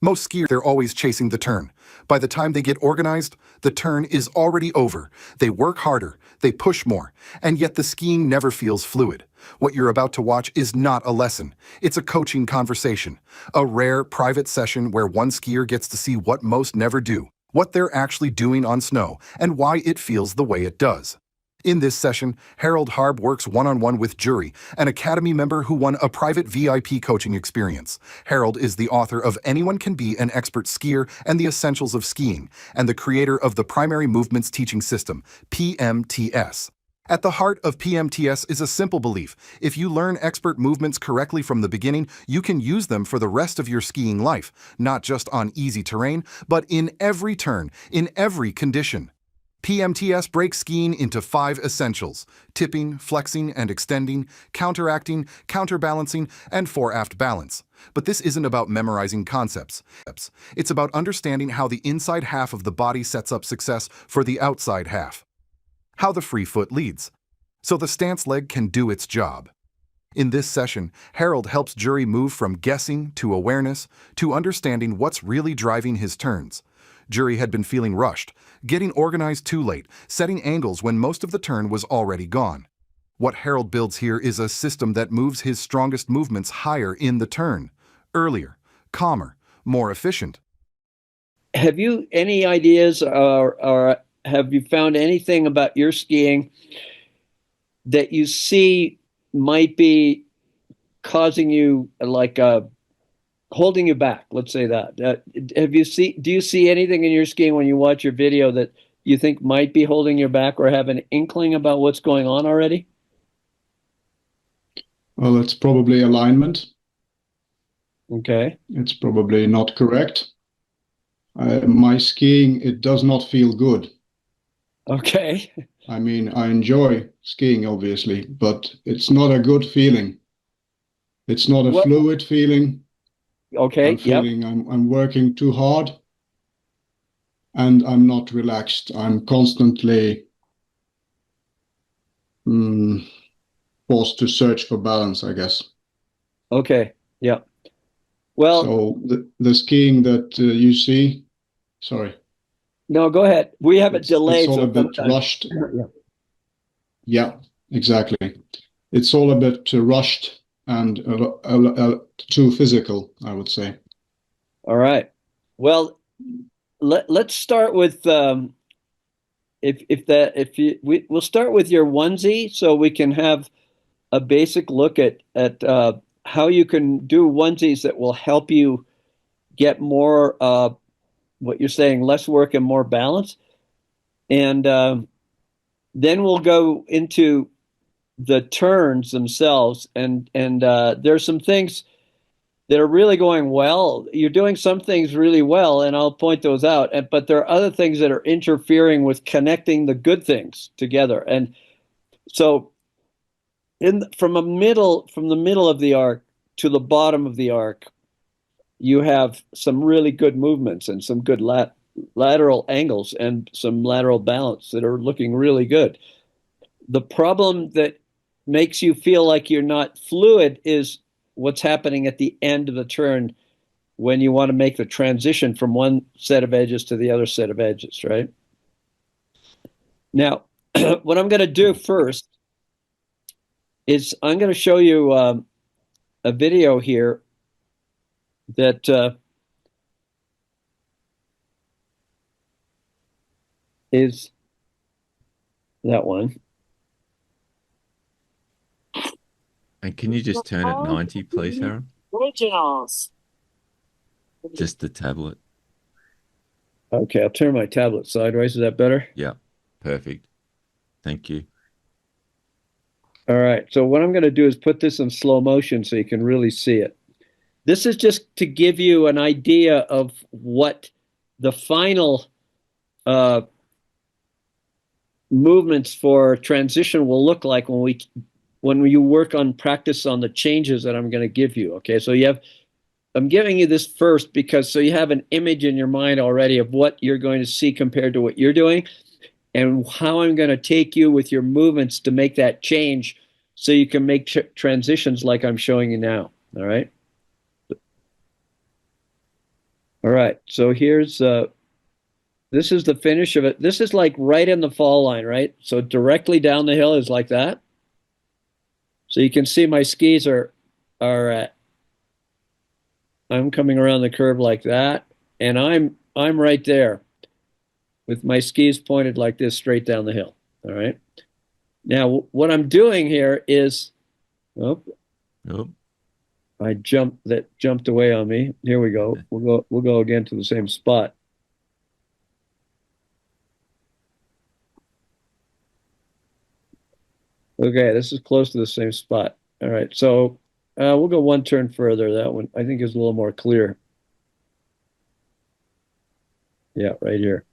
Most skiers, they're always chasing the turn. By the time they get organized, the turn is already over. They work harder, they push more, and yet the skiing never feels fluid. What you're about to watch is not a lesson. It's a coaching conversation, a rare private session where one skier gets to see what most never do, what they're actually doing on snow, and why it feels the way it does. In this session, Harald Harb works one-on-one with Juri, an Academy member who won a private VIP coaching experience. Harald is the author of Anyone Can Be an Expert Skier and the Essentials of Skiing, and the creator of the Primary Movements Teaching System, PMTS. At the heart of PMTS is a simple belief. If you learn expert movements correctly from the beginning, you can use them for the rest of your skiing life, not just on easy terrain, but in every turn, in every condition. PMTS breaks skiing into 5 essentials: tipping, flexing and extending, counteracting, counterbalancing, and fore-aft balance. But this isn't about memorizing concepts. It's about understanding how the inside half of the body sets up success for the outside half. How the free foot leads, so the stance leg can do its job. In this session, Harald helps Juri move from guessing to awareness to understanding what's really driving his turns. Juri had been feeling rushed, getting organized too late, setting angles when most of the turn was already gone. What Harald builds here is a system that moves his strongest movements higher in the turn, earlier, calmer, more efficient. Have you any ideas or have you found anything about your skiing that you see might be causing you holding you back? Let's say that. Do you see anything in your skiing when you watch your video that you think might be holding you back or have an inkling about what's going on already? Well, it's probably alignment. Okay. It's probably not correct. My skiing, it does not feel good. Okay. I mean, I enjoy skiing, obviously, but it's not a good feeling. It's not a fluid feeling. Okay. I'm feeling I'm working too hard and I'm not relaxed. I'm constantly forced to search for balance, I guess. Okay. Yeah. Well, so the skiing that you see, sorry. No, go ahead. We have a delay. It's all a bit rushed. Yeah, exactly. It's all a bit rushed and too physical, I would say. All right. Well, let's start with we'll start with your onesie so we can have a basic look at how you can do onesies that will help you get more what you're saying, less work and more balance. And then we'll go into the turns themselves. And there's some things that are really going well. You're doing some things really well, and I'll point those out. But there are other things that are interfering with connecting the good things together. And so from the middle of the arc to the bottom of the arc, you have some really good movements and some good lateral angles and some lateral balance that are looking really good. The problem that makes you feel like you're not fluid is what's happening at the end of the turn when you want to make the transition from one set of edges to the other set of edges, right? Now, what I'm going to do first is I'm going to show you a video here that is that one. And can you just turn it 90, please, Harald? Originals. Just the tablet. Okay, I'll turn my tablet sideways. Is that better? Yeah, perfect. Thank you. All right, so what I'm going to do is put this in slow motion so you can really see it. This is just to give you an idea of what the final movements for transition will look like when you work on practice on the changes that I'm going to give you. Okay, so I'm giving you this first because so you have an image in your mind already of what you're going to see compared to what you're doing and how I'm going to take you with your movements to make that change so you can make transitions like I'm showing you now. All right. All right, so here's this is the finish of it. This is like right in the fall line, right? So directly down the hill is like that. So you can see my skis are I'm coming around the curve like that, and I'm right there with my skis pointed like this straight down the hill. All right. Now what I'm doing here is, oh, Oh, that jumped away on me. Here we go. We'll go again to the same spot. Okay, this is close to the same spot. All right, so we'll go one turn further. That one I think is a little more clear. Yeah, right here.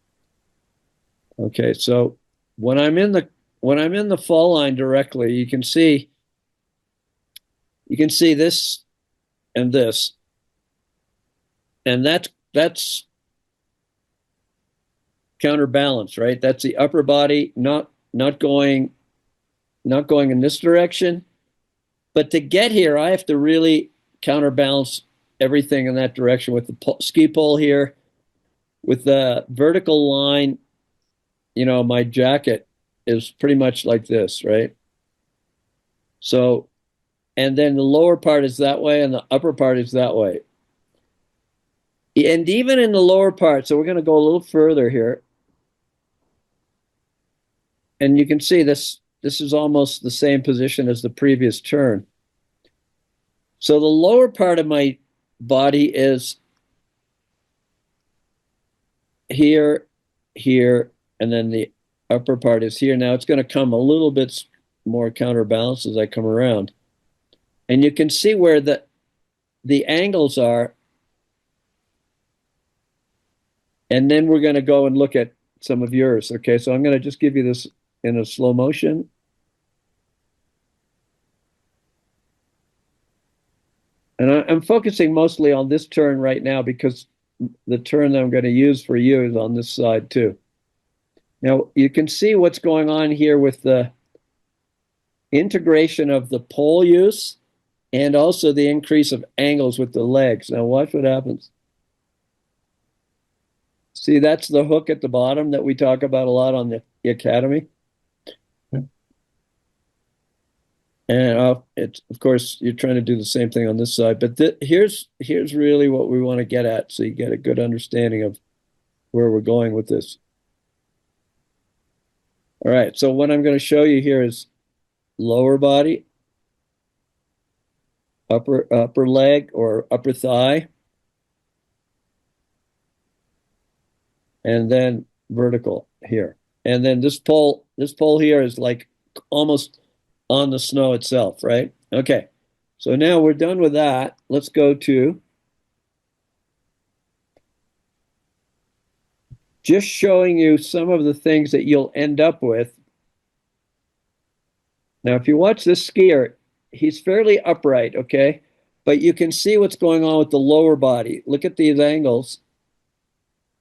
Okay, so when I'm in the fall line directly, you can see this and this, and that's counterbalance, right? That's the upper body not going in this direction. But to get here, I have to really counterbalance everything in that direction with the ski pole here, with the vertical line. You know, my jacket is pretty much like this, right? So, and then the lower part is that way and the upper part is that way. And even in the lower part, so we're going to go a little further here. And you can see this is almost the same position as the previous turn. So the lower part of my body is here, here, and then the upper part is here. Now it's going to come a little bit more counterbalanced as I come around. And you can see where the angles are. And then we're going to go and look at some of yours. Okay, so I'm going to just give you this in a slow motion. And I'm focusing mostly on this turn right now because the turn that I'm going to use for you is on this side too. Now you can see what's going on here with the integration of the pole use and also the increase of angles with the legs. Now watch what happens. See, that's the hook at the bottom that we talk about a lot on the Academy. And it's, of course, you're trying to do the same thing on this side. But here's really what we want to get at, so you get a good understanding of where we're going with this. All right, so what I'm going to show you here is lower body, upper leg or upper thigh, and then vertical here. And then this pole here is like almost on the snow itself, right? Okay, so now we're done with that. Let's go to just showing you some of the things that you'll end up with. Now, if you watch this skier, he's fairly upright, okay? But you can see what's going on with the lower body. Look at these angles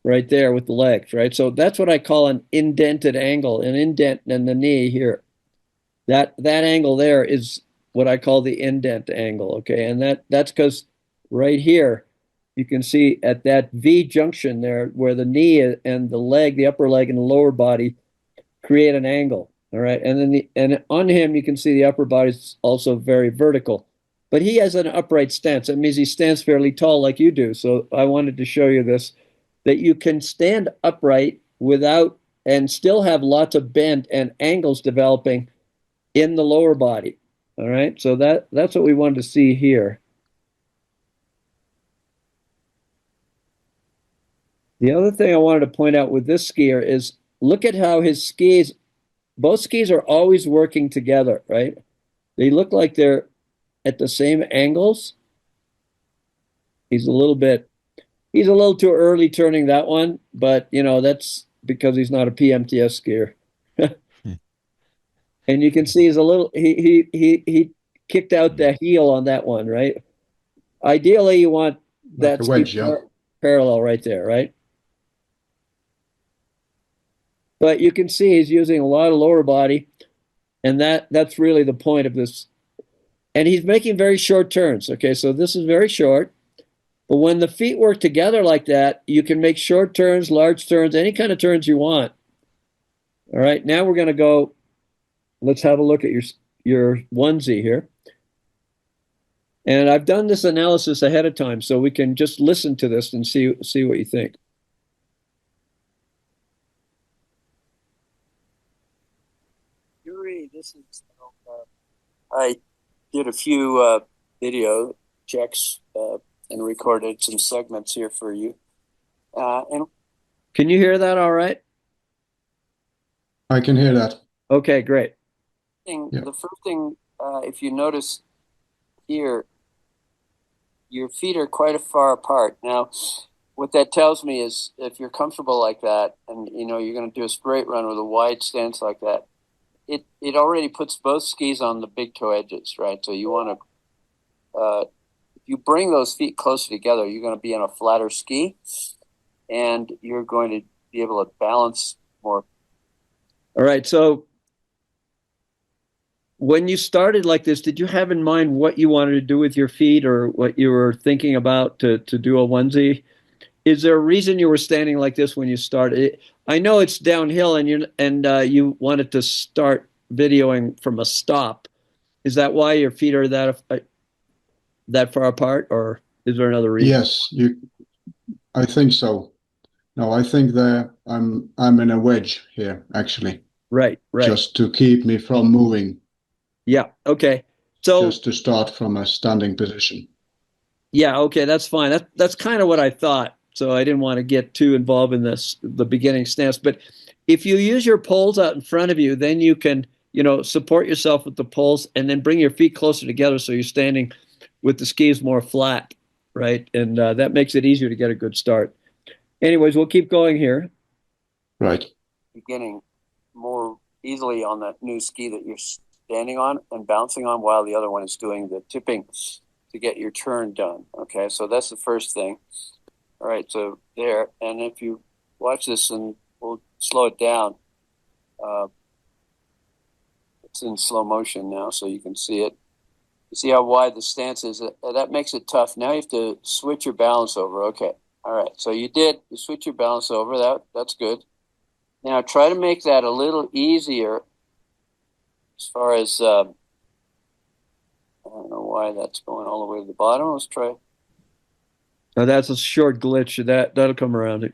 right there with the legs, right? So that's what I call an indented angle, an indent in the knee here. That angle there is what I call the indent angle, okay? And that's because right here, you can see at that V junction there where the knee and the leg, the upper leg and the lower body create an angle, all right? And then and on him, you can see the upper body is also very vertical. But he has an upright stance. That means he stands fairly tall like you do. So I wanted to show you this, that you can stand upright without and still have lots of bend and angles developing in the lower body. All right, so that's what we wanted to see here. The other thing I wanted to point out with this skier is look at how his skis, both skis are always working together, right? They look like they're at the same angles. He's a little too early turning that one, but you know, that's because he's not a PMTS skier. And you can see he's a little, he kicked out the heel on that one, right? Ideally, you want that wedge, yeah. Parallel right there, right? But you can see he's using a lot of lower body, and that's really the point of this. And he's making very short turns, okay? So this is very short, But when the feet work together like that, you can make short turns, large turns, any kind of turns you want. All right, now we're going to go, let's have a look at your onesie here. And I've done this analysis ahead of time, so we can just listen to this and see what you think. Juri, this is I did a few video checks and recorded some segments here for you. And can you hear that all right? I can hear that. Okay, great. the first thing, if you notice here, your feet are quite far apart. Now, what that tells me is if you're comfortable like that and you're going to do a straight run with a wide stance like that, it already puts both skis on the big toe edges, right? So you want to, if you bring those feet closer together, you're going to be on a flatter ski and you're going to be able to balance more. All right. So when you started like this, did you have in mind what you wanted to do with your feet or what you were thinking about to do a onesie? Is there a reason you were standing like this when you started? I know it's downhill and you wanted to start videoing from a stop. Is that why your feet are that far apart, or is there another reason? Yes, I think so. No, I think that I'm in a wedge here, actually. Right. Just to keep me from moving. Yeah. Okay. So just to start from a standing position. Yeah. Okay. That's fine. That's kind of what I thought. So I didn't want to get too involved in the beginning stance. But if you use your poles out in front of you, then you can, support yourself with the poles and then bring your feet closer together so you're standing with the skis more flat, right? And that makes it easier to get a good start. Anyways, we'll keep going here. Right. Beginning more easily on that new ski that you're standing on and bouncing on while the other one is doing the tipping to get your turn done. Okay, so that's the first thing. All right, so there. And if you watch this, and we'll slow it down. It's in slow motion now, so you can see it. You see how wide the stance is? That makes it tough. Now you have to switch your balance over. Okay, all right. So you switch your balance over. That's good. Now try to make that a little easier as far as, I don't know why that's going all the way to the bottom. Let's try. Now that's a short glitch. That'll come around it.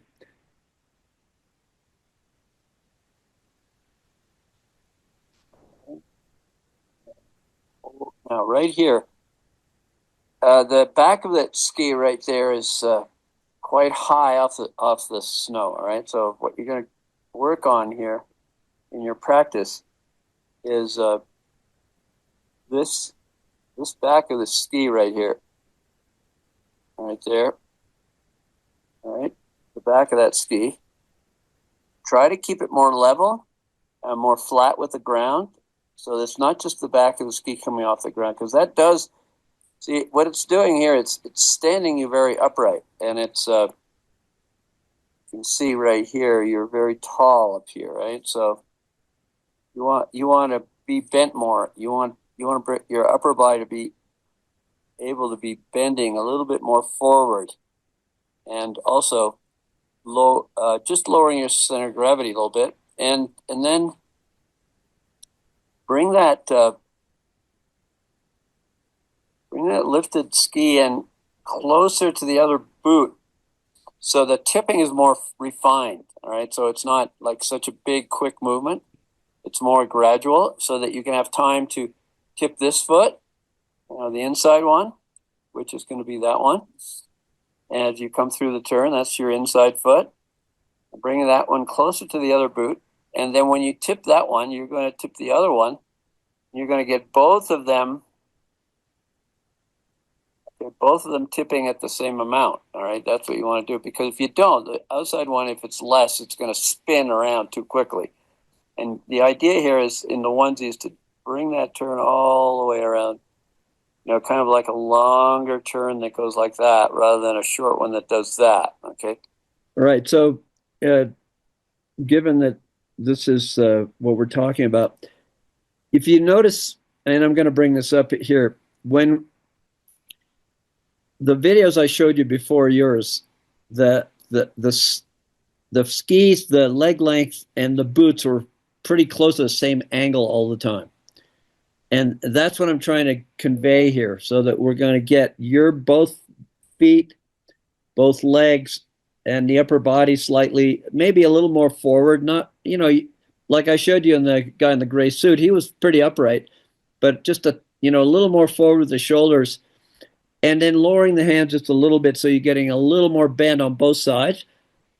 Now right here, the back of that ski right there is quite high off the snow. All right. So what you're going to work on here in your practice is this back of the ski right here, right there. All right, the back of that ski. Try to keep it more level and more flat with the ground. So it's not just the back of the ski coming off the ground, because that does, see what it's doing here, it's standing you very upright. And it's, you can see right here, you're very tall up here, right? So you want to be bent more. You want your upper body to be able to be bending a little bit more forward, and also just lowering your center of gravity a little bit, and then bring that lifted ski in closer to the other boot, so the tipping is more refined. All right, so it's not like such a big quick movement. It's more gradual, so that you can have time to tip this foot, the inside one, which is going to be that one. As you come through the turn, that's your inside foot. Bring that one closer to the other boot. And then when you tip that one, you're going to tip the other one. You're going to get both of them tipping at the same amount. All right, that's what you want to do. Because if you don't, the outside one, if it's less, it's going to spin around too quickly. And the idea here is in the onesie is to bring that turn all the way around. Kind of like a longer turn that goes like that rather than a short one that does that. Okay. All right. So, given that this is what we're talking about, if you notice, and I'm going to bring this up here, when the videos I showed you before yours, the skis, the leg length, and the boots were pretty close to the same angle all the time. And that's what I'm trying to convey here, so that we're going to get your both feet, both legs, and the upper body slightly, maybe a little more forward. Not, like I showed you in the guy in the gray suit, he was pretty upright, but just a little more forward with the shoulders, and then lowering the hands just a little bit so you're getting a little more bend on both sides.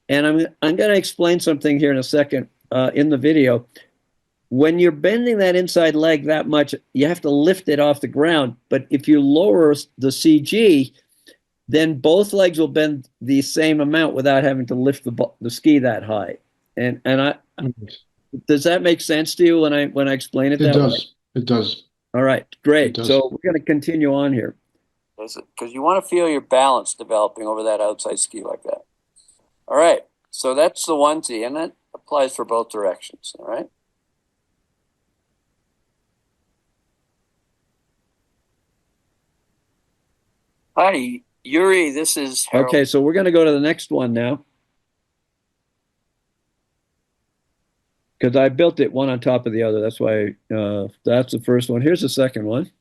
And I'm going to explain something here in a second in the video. When you're bending that inside leg that much, you have to lift it off the ground. But if you lower the CG, then both legs will bend the same amount without having to lift the ski that high. And does that make sense to you when I explain it that way? It does. All right, great. So we're going to continue on here. Because you want to feel your balance developing over that outside ski like that. All right, so that's the onesie, and that applies for both directions, all right? Hi, Juri, this is Harald. Okay, so we're going to go to the next one now. Because I built it one on top of the other. That's why that's the first one. Here's the second one.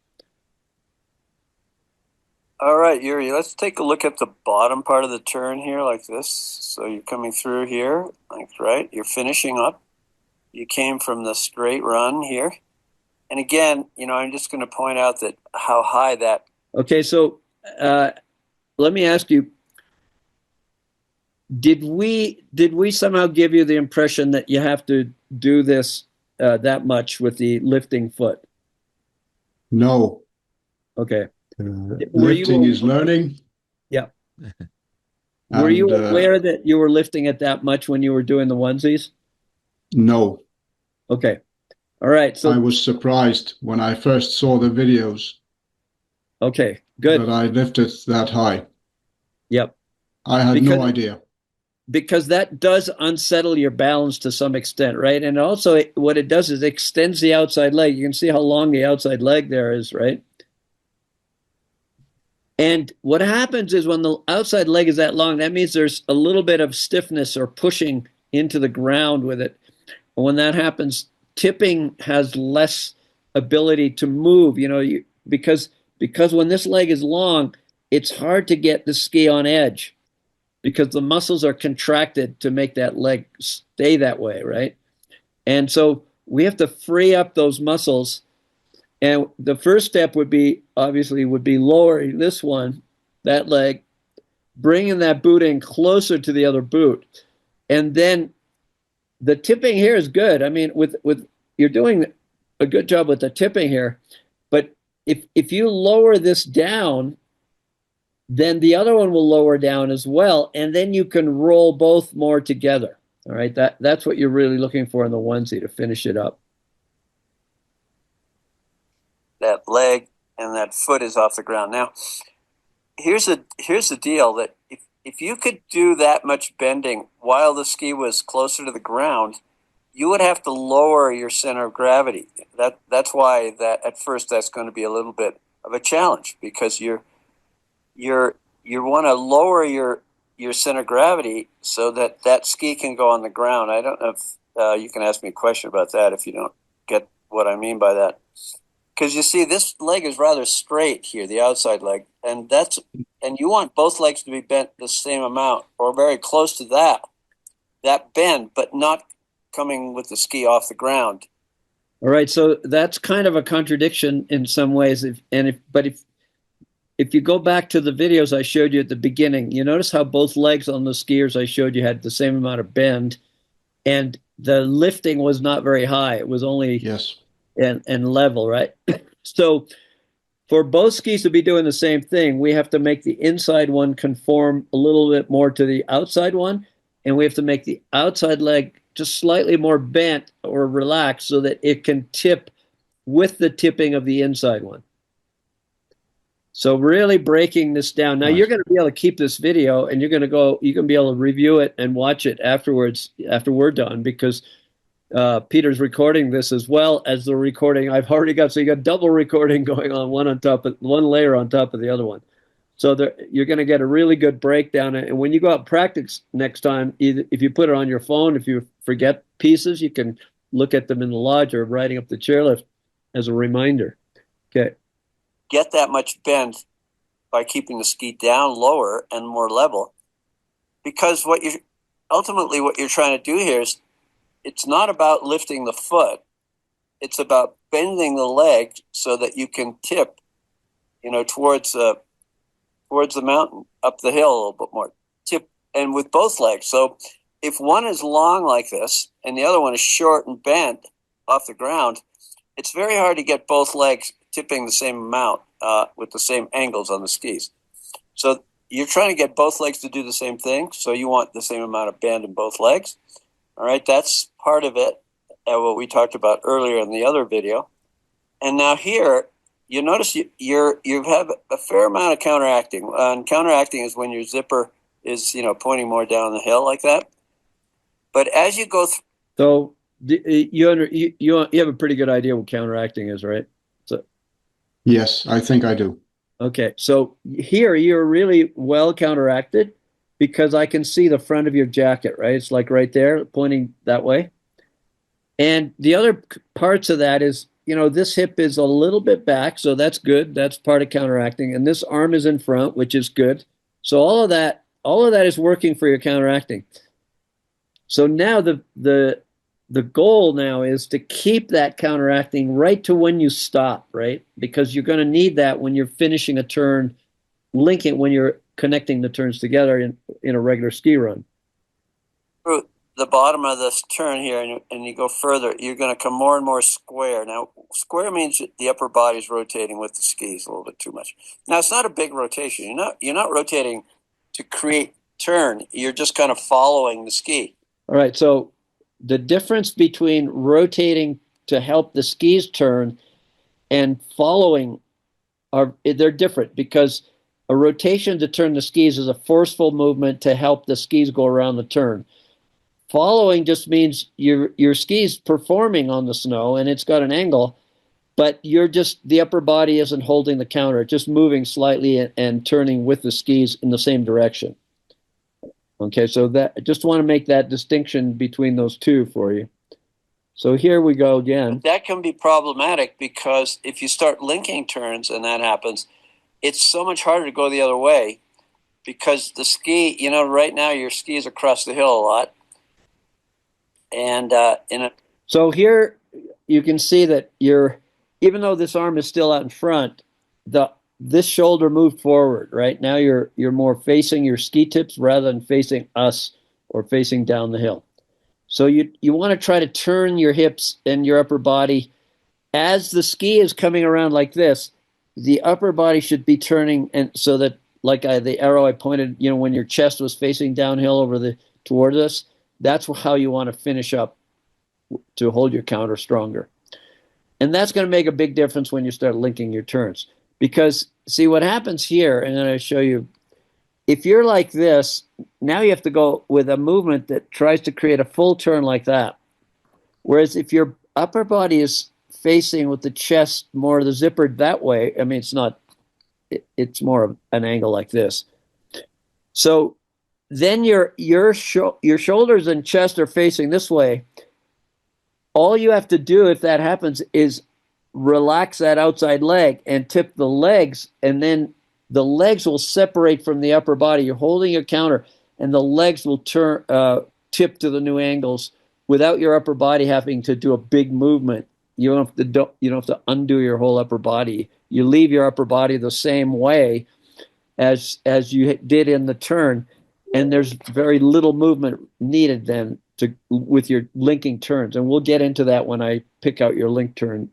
All right, Juri, let's take a look at the bottom part of the turn here like this. So you're coming through here, like right? You're finishing up. You came from the straight run here. And again, I'm just going to point out that how high that... Okay, so let me ask you, did we somehow give you the impression that you have to do this that much with the lifting foot? No. Okay. Lifting is learning. Yeah. Were you aware that you were lifting it that much when you were doing the onesies? No. Okay. All right. So I was surprised when I first saw the videos. Okay, good. That I lifted that high. Yep. I had no idea. Because that does unsettle your balance to some extent, right? And also what it does is it extends the outside leg. You can see how long the outside leg there is, right? And what happens is when the outside leg is that long, that means there's a little bit of stiffness or pushing into the ground with it. And when that happens, tipping has less ability to move, because when this leg is long, it's hard to get the ski on edge because the muscles are contracted to make that leg stay that way, right? And so we have to free up those muscles. And the first step would be lowering this one, that leg, bringing that boot in closer to the other boot. And then the tipping here is good. I mean, with you're doing a good job with the tipping here. But if you lower this down, then the other one will lower down as well. And then you can roll both more together. All right, that's what you're really looking for in the onesie to finish it up. That leg and that foot is off the ground. Now, here's the deal, that if you could do that much bending while the ski was closer to the ground, you would have to lower your center of gravity. That's why that at first that's going to be a little bit of a challenge, because you want to lower your center of gravity so that ski can go on the ground. I don't know if you can ask me a question about that if you don't get what I mean by that. Because you see, this leg is rather straight here, the outside leg, and you want both legs to be bent the same amount or very close to that bend, but not coming with the ski off the ground. All right, so that's kind of a contradiction in some ways. But if you go back to the videos I showed you at the beginning, you notice how both legs on the skiers I showed you had the same amount of bend, and the lifting was not very high. It was only and level, right? So for both skis to be doing the same thing, we have to make the inside one conform a little bit more to the outside one, and we have to make the outside leg just slightly more bent or relaxed so that it can tip with the tipping of the inside one. So really breaking this down. Now you're going to be able to keep this video, and you can be able to review it and watch it afterwards after we're done, because Peter's recording this as well as the recording I've already got. So you got double recording going on, one layer on top of the other one. So you're going to get a really good breakdown. And when you go out and practice next time, either if you put it on your phone, if you forget pieces, you can look at them in the lodge or riding up the chairlift as a reminder. Okay. Get that much bend by keeping the ski down lower and more level. Because what you're trying to do here is, it's not about lifting the foot. It's about bending the leg so that you can tip, towards the mountain, up the hill a little bit more. Tip, and with both legs. So if one is long like this and the other one is short and bent off the ground, it's very hard to get both legs tipping the same amount with the same angles on the skis. So you're trying to get both legs to do the same thing. So you want the same amount of bend in both legs. All right, that's part of it, what we talked about earlier in the other video. And now here, you notice you have a fair amount of counteracting. And counteracting is when your zipper is, pointing more down the hill like that. But as you go through... So you have a pretty good idea what counteracting is, right? So Yes, I think I do. okay, so here you're really well counteracted because I can see the front of your jacket, right? It's like right there, pointing that way. And the other parts of that is, this hip is a little bit back, so that's good. That's part of counteracting. And this arm is in front, which is good. So all of that is working for your counteracting. So now the goal now is to keep that counteracting right to when you stop, right? Because you're going to need that when you're finishing a turn, linking when you're connecting the turns together in a regular ski run. The bottom of this turn here, and you go further, you're going to come more and more square. Now, square means the upper body is rotating with the skis a little bit too much. Now, it's not a big rotation. You're not rotating to create turn. You're just kind of following the ski. All right. So the difference between rotating to help the skis turn and following they're different, because a rotation to turn the skis is a forceful movement to help the skis go around the turn. Following just means your ski's performing on the snow and it's got an angle, but the upper body isn't holding the counter, just moving slightly and turning with the skis in the same direction. Okay, so I just want to make that distinction between those two for you. So here we go again. That can be problematic because if you start linking turns and that happens, it's so much harder to go the other way because the ski, right now your ski is across the hill a lot. And so here you can see that even though this arm is still out in front, this shoulder moved forward, right? Now you're more facing your ski tips rather than facing us or facing down the hill. So you want to try to turn your hips and your upper body as the ski is coming around like this. The upper body should be turning, and so that the arrow I pointed, when your chest was facing downhill towards us. That's how you want to finish up to hold your counter stronger. And that's going to make a big difference when you start linking your turns. Because, see, what happens here, and then I show you, if you're like this, now you have to go with a movement that tries to create a full turn like that. Whereas if your upper body is facing with the chest more the zippered that way, I mean, it's more of an angle like this. So then your shoulders and chest are facing this way. All you have to do if that happens is relax that outside leg and tip the legs, and then the legs will separate from the upper body. You're holding your counter, and the legs will tip to the new angles without your upper body having to do a big movement. You don't have to undo your whole upper body. You leave your upper body the same way as you did in the turn. And there's very little movement needed then with your linking turns. And we'll get into that when I pick out your link turn.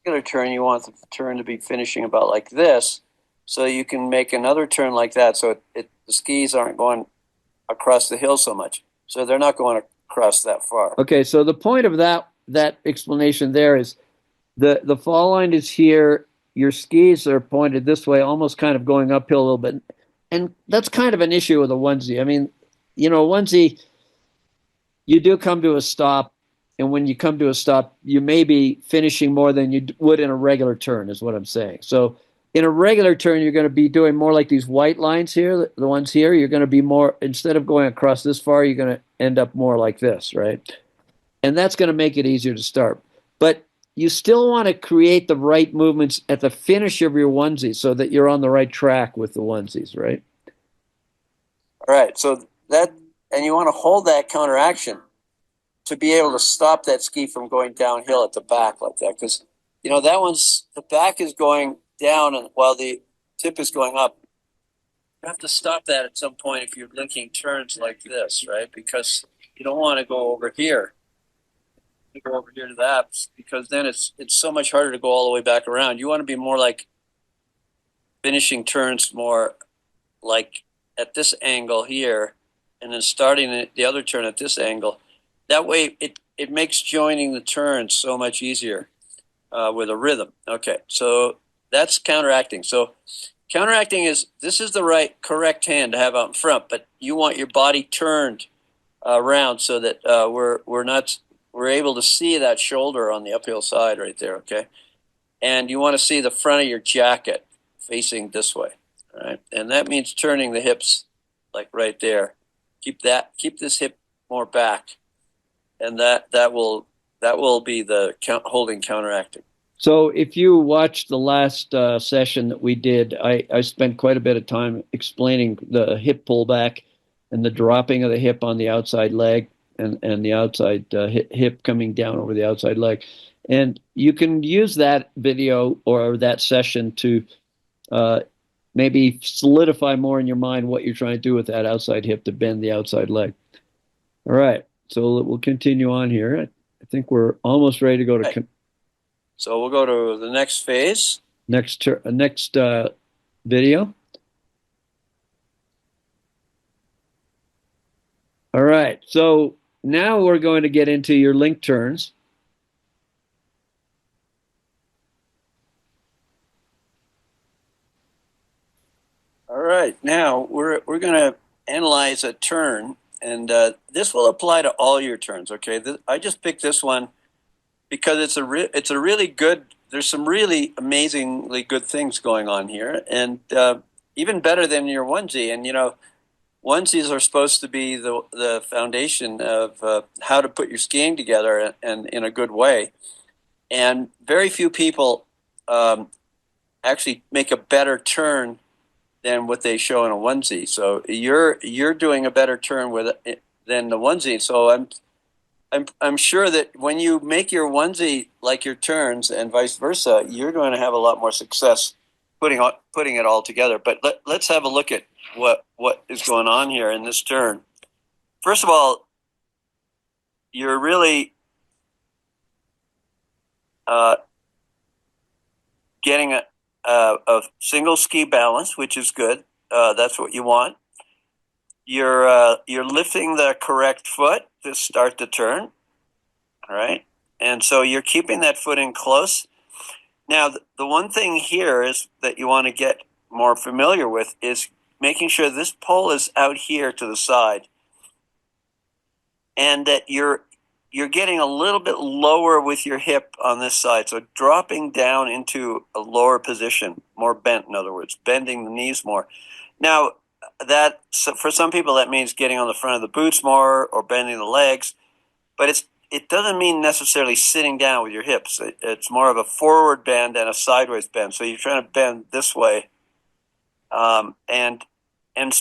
Regular turn, you want the turn to be finishing about like this, so you can make another turn like that, so the skis aren't going across the hill so much. So they're not going across that far. Okay, so the point of that explanation there is the fall line is here. Your skis are pointed this way, almost kind of going uphill a little bit. And that's kind of an issue with a onesie. I mean, onesie, you do come to a stop, and when you come to a stop, you may be finishing more than you would in a regular turn, is what I'm saying. So in a regular turn, you're going to be doing more like these white lines here, the ones here. You're going to be more, instead of going across this far, you're going to end up more like this, right? And that's going to make it easier to start. But you still want to create the right movements at the finish of your onesie so that you're on the right track with the onesies, right? All right. So that, and you want to hold that counteraction to be able to stop that ski from going downhill at the back like that. Because, you know, that one's, the back is going down and while the tip is going up. You have to stop that at some point if you're linking turns like this, right? Because you don't want to go over here. You go over here to that because then it's so much harder to go all the way back around. You want to be more like finishing turns more like at this angle here and then starting the other turn at this angle. That way it makes joining the turns so much easier with a rhythm. Okay, so that's counteracting. So counteracting is, this is the correct hand to have out in front, but you want your body turned around so that we're able to see that shoulder on the uphill side right there, okay? And you want to see the front of your jacket facing this way, all right? And that means turning the hips like right there. Keep this hip more back, and that will be the holding counteracting. So if you watched the last session that we did, I spent quite a bit of time explaining the hip pullback and the dropping of the hip on the outside leg and the outside hip coming down over the outside leg. And you can use that video or that session to maybe solidify more in your mind what you're trying to do with that outside hip to bend the outside leg. All right, so we'll continue on here. I think we're almost ready to go to... Okay. So we'll go to the next phase. Next video. All right, so now we're going to get into your link turns. All right, now we're going to analyze a turn, and this will apply to all your turns. Okay, I just picked this one because it's a really good. There's some really amazingly good things going on here, and even better than your onesie. And you know, onesies are supposed to be the foundation of how to put your skiing together and in a good way. And very few people actually make a better turn than what they show in a onesie. So you're doing a better turn with it than the onesie. So I'm sure that when you make your onesie like your turns and vice versa, you're going to have a lot more success putting it all together. But let's have a look at what is going on here in this turn. First of all, you're really getting a single ski balance, which is good. That's what you want. You're lifting the correct foot to start the turn, all right? And so you're keeping that foot in close. Now, the one thing here is that you want to get more familiar with is making sure this pole is out here to the side and that you're getting a little bit lower with your hip on this side. So dropping down into a lower position, more bent, in other words, bending the knees more. Now, for some people, that means getting on the front of the boots more or bending the legs, but it doesn't mean necessarily sitting down with your hips. It's more of a forward bend and a sideways bend. So you're trying to bend this way. And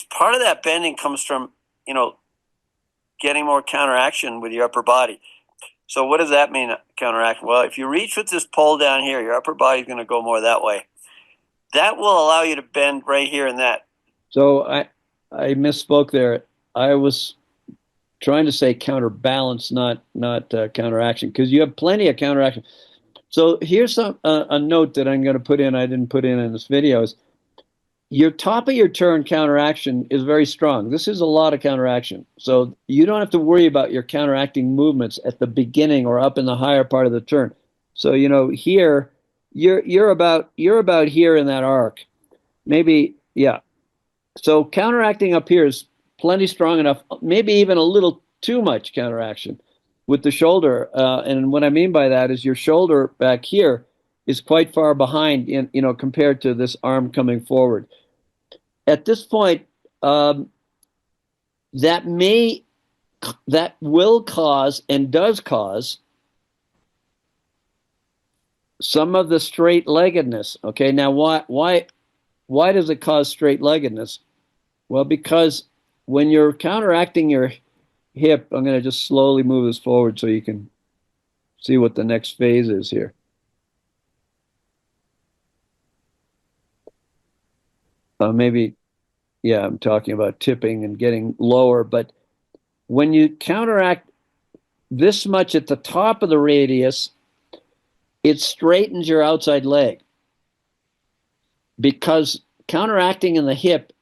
part of that bending comes from, you know, getting more counteraction with your upper body. So what does that mean, counteraction? Well, if you reach with this pole down here, your upper body is going to go more that way. That will allow you to bend right here in that. So I misspoke there. I was trying to say counterbalance, not counteraction, because you have plenty of counteraction. So here's a note that I'm going to put in. I didn't put in this video. Is your top of your turn counteraction is very strong. This is a lot of counteraction. So you don't have to worry about your counteracting movements at the beginning or up in the higher part of the turn. So, you know, here you're about here in that arc. Maybe, yeah. So counteracting up here is plenty strong enough, maybe even a little too much counteraction with the shoulder. And what I mean by that is your shoulder back here is quite far behind in, compared to this arm coming forward. At this point, that will cause and does cause some of the straight-leggedness. Okay, now why does it cause straight-leggedness? Well, because when you're counteracting your hip, I'm going to just slowly move this forward so you can see what the next phase is here. Maybe, yeah, I'm talking about tipping and getting lower, but when you counteract this much at the top of the radius, it straightens your outside leg, because counteracting in the hip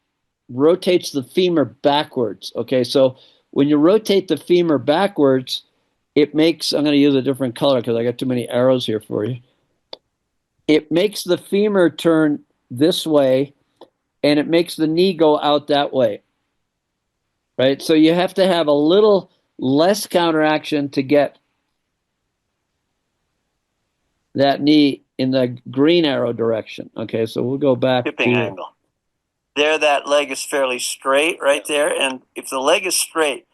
rotates the femur backwards. Okay, so when you rotate the femur backwards, it makes, I'm going to use a different color because I got too many arrows here for you. It makes the femur turn this way, and it makes the knee go out that way. Right? So you have to have a little less counteraction to get that knee in the green arrow direction. Okay, so we'll go back Tipping to angle. There, that leg is fairly straight right there, and if the leg is straight,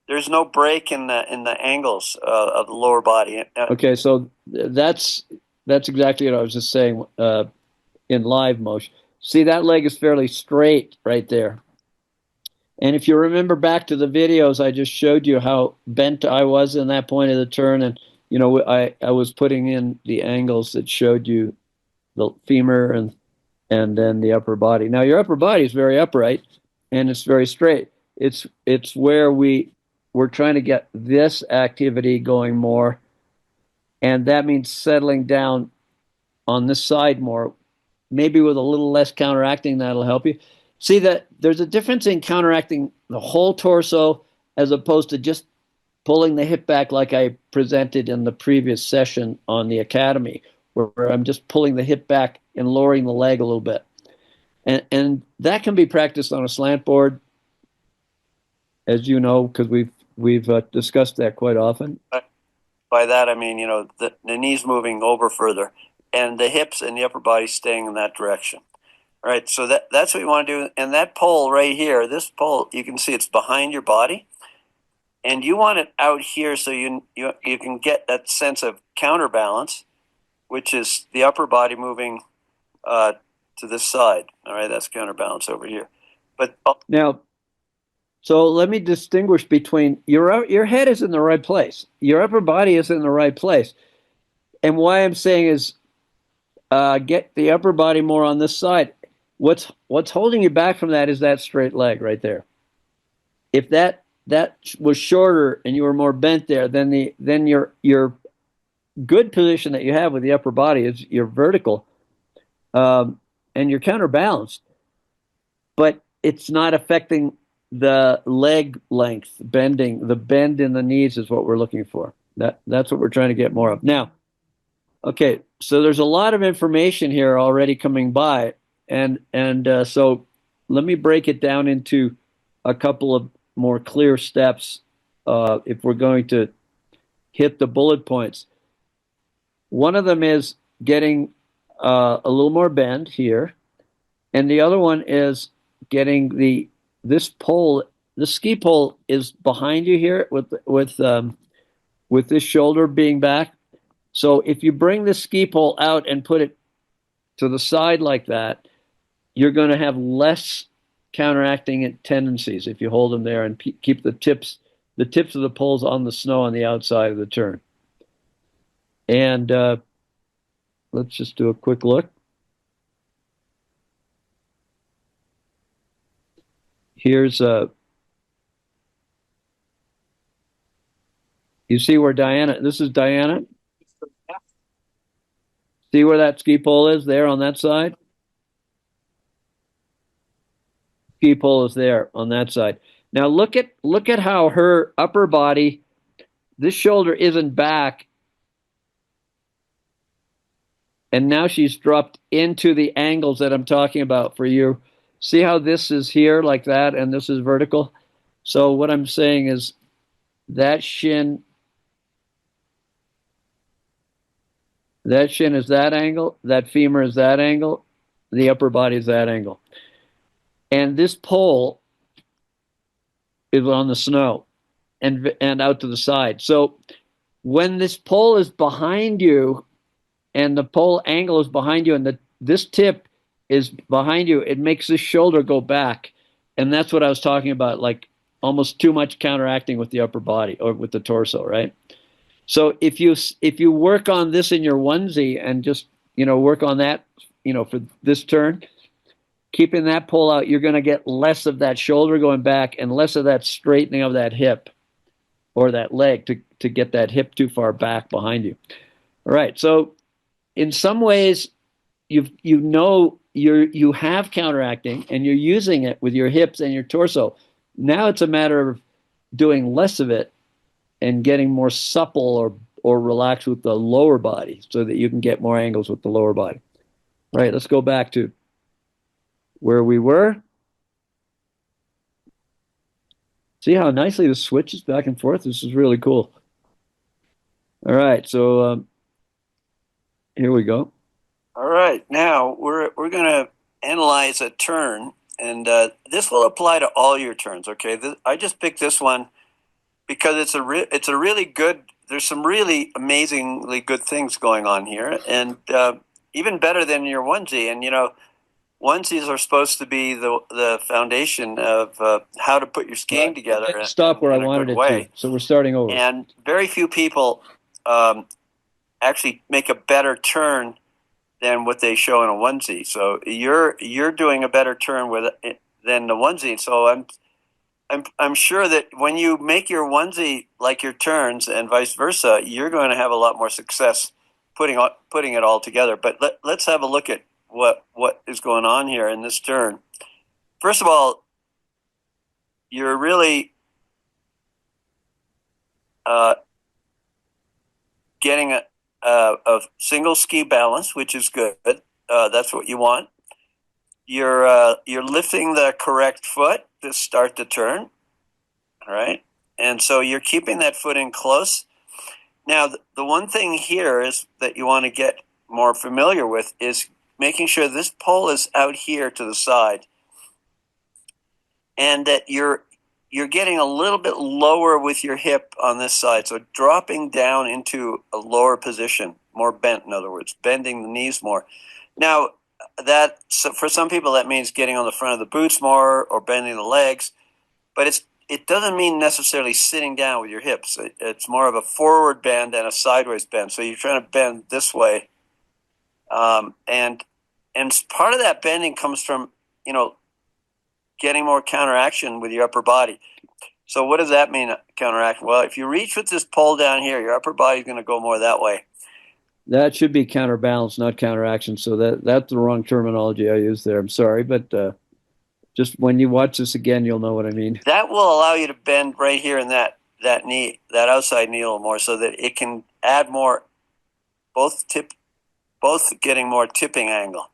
there's no break in the angles of the lower body. Okay, so that's exactly what I was just saying in live motion. See, that leg is fairly straight right there. And if you remember back to the videos, I just showed you how bent I was in that point of the turn, and I was putting in the angles that showed you the femur and then the upper body. Now your upper body is very upright and it's very straight. It's where we're trying to get this activity going more, and that means settling down on this side more, maybe with a little less counteracting. That'll help you. See that there's a difference in counteracting the whole torso as opposed to just pulling the hip back like I presented in the previous session on the academy, where I'm just pulling the hip back and lowering the leg a little bit. And that can be practiced on a slant board, as you know, because we've discussed that quite often. By that I mean, the knees moving over further, and the hips and the upper body staying in that direction. All right, so that's what you want to do. And that pole right here, this pole, you can see it's behind your body, and you want it out here so you can get that sense of counterbalance, which is the upper body moving to this side. All right, that's counterbalance over here. But now, so let me distinguish between your head is in the right place, your upper body is in the right place, and why I'm saying is get the upper body more on this side. What's holding you back from that is that straight leg right there. If that was shorter and you were more bent there, then your good position that you have with the upper body is you're vertical, and you're counterbalanced, but it's not affecting the leg length bending. The bend in the knees is what we're looking for. That's what we're trying to get more of. Now, okay, so there's a lot of information here already coming by, and so let me break it down into a couple of more clear steps if we're going to hit the bullet points. One of them is getting a little more bend here, and the other one is getting this pole. The ski pole is behind you here with this shoulder being back. So if you bring the ski pole out and put it to the side like that, you're going to have less counteracting tendencies if you hold them there and keep the tips of the poles on the snow on the outside of the turn. And let's just do a quick look. Here's you see where this is Diana. See where that ski pole is there on that side? Ski pole is there on that side. Now look at how her upper body, this shoulder isn't back, and now she's dropped into the angles that I'm talking about for you. See how this is here like that and this is vertical? So what I'm saying is that shin That shin is that angle, that femur is that angle, the upper body is that angle. And this pole is on the snow and out to the side. So when this pole is behind you and the pole angle is behind you and this tip is behind you, it makes the shoulder go back. And that's what I was talking about, like almost too much counteracting with the upper body or with the torso, right? So if you work on this in your onesie and just, work on that, for this turn, keeping that pull out, you're going to get less of that shoulder going back and less of that straightening of that hip or that leg to get that hip too far back behind you. All right. So in some ways, you have counteracting and you're using it with your hips and your torso. Now it's a matter of doing less of it and getting more supple or relaxed with the lower body so that you can get more angles with the lower body. All right, let's go back to where we were. See how nicely this switches back and forth? This is really cool. All right, so here we go. All right, now we're going to analyze a turn, and this will apply to all your turns. Okay, I just picked this one because it's a really good. There's some really amazingly good things going on here, and even better than your onesie. And onesies are supposed to be the foundation of how to put your skiing together. Stop where I wanted it to. So we're starting over. And very few people actually make a better turn than what they show in a onesie. So you're doing a better turn with it than the onesie. So I'm sure that when you make your onesie like your turns and vice versa, you're going to have a lot more success putting it all together. But let's have a look at what is going on here in this turn. First of all, you're really getting a single ski balance, which is good. That's what you want. You're lifting the correct foot to start the turn. All right, and so you're keeping that foot in close. Now, the one thing here is that you want to get more familiar with is making sure this pole is out here to the side, and that you're getting a little bit lower with your hip on this side, so dropping down into a lower position, more bent, in other words, bending the knees more. Now, for some people, that means getting on the front of the boots more or bending the legs, but it doesn't mean necessarily sitting down with your hips. It's more of a forward bend and a sideways bend. So you're trying to bend this way, and part of that bending comes from getting more counteraction with your upper body. So what does that mean, counteraction? Well, if you reach with this pole down here, your upper body is going to go more that way. That should be counterbalance, not counteraction. So that's the wrong terminology I used there. I'm sorry, but just when you watch this again, you'll know what I mean. That will allow you to bend right here in that knee, that outside knee a little more, so that it can add more, both getting more tipping angle.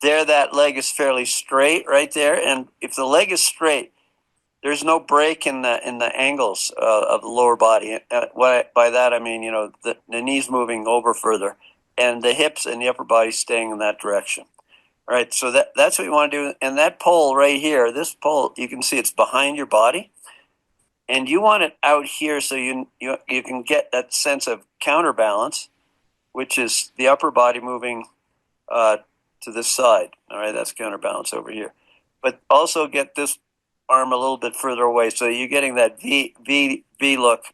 There, that leg is fairly straight right there, and if the leg is straight, there's no break in the angles of the lower body. By that I mean, the knees moving over further, and the hips and the upper body staying in that direction. All right, so that's what you want to do. And that pole right here, this pole, you can see it's behind your body, and you want it out here so you can get that sense of counterbalance, which is the upper body moving to this side. All right, that's counterbalance over here. But also get this arm a little bit further away, so you're getting that V look.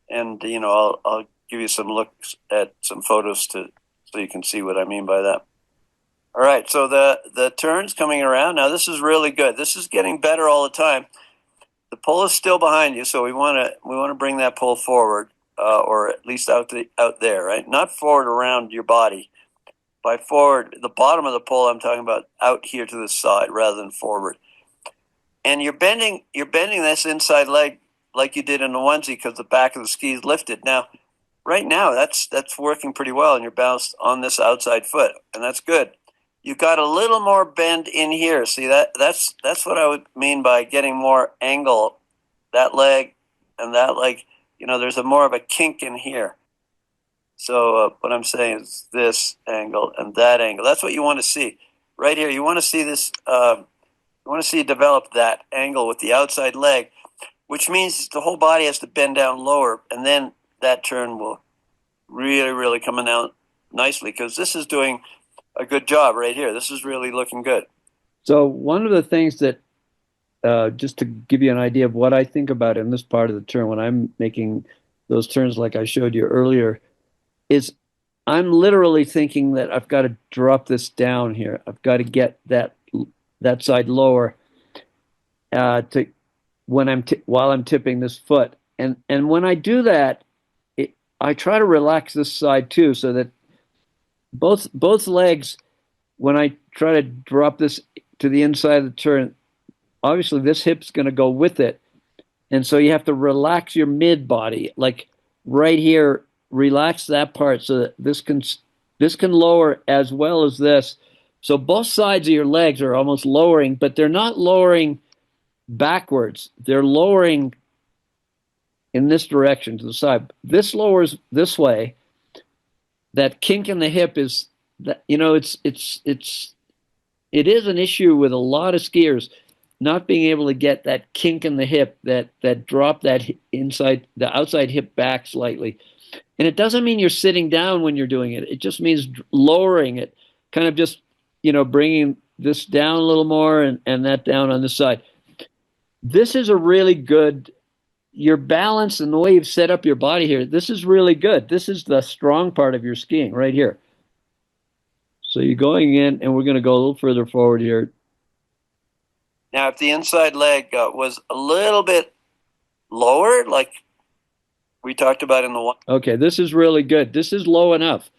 And I'll give you some looks at some photos so you can see what I mean by that. All right, so the turn's coming around. Now this is really good. This is getting better all the time. The pole is still behind you, so we want to bring that pole forward, or at least out there, right? Not forward around your body. By forward, the bottom of the pole, I'm talking about out here to the side rather than forward. And you're bending this inside leg like you did in the onesie because the back of the ski is lifted. Now, right now, that's working pretty well, and you're balanced on this outside foot, and that's good. You got a little more bend in here. See, that's what I would mean by getting more angle. That leg and that leg, there's more of a kink in here. So what I'm saying is this angle and that angle. That's what you want to see right here. You want to see this. You want to see develop that angle with the outside leg, which means the whole body has to bend down lower, and then that turn will really coming out nicely, because this is doing a good job right here. This is really looking good. So one of the things that, just to give you an idea of what I think about in this part of the turn when I'm making those turns like I showed you earlier, is I'm literally thinking that I've got to drop this down here. I've got to get that side lower to while I'm tipping this foot. And when I do that, I try to relax this side too, so that both legs, when I try to drop this to the inside of the turn, obviously this hip's going to go with it. And so you have to relax your mid body, like right here, relax that part so that this can lower as well as this. So both sides of your legs are almost lowering, but they're not lowering backwards. They're lowering in this direction to the side. This lowers this way. That kink in the hip is that, you know, it is an issue with a lot of skiers not being able to get that kink in the hip, that drop that the outside hip back slightly. And it doesn't mean you're sitting down when you're doing it. It just means lowering it, kind of just, you know, bringing this down a little more and that down on this side. This is a really good, your balance and the way you've set up your body here, this is really good. This is the strong part of your skiing right here. So you're going in, and we're going to go a little further forward here. Now, if the inside leg was a little bit lower, like we talked about in the one. Okay, this is really good. This is low enough.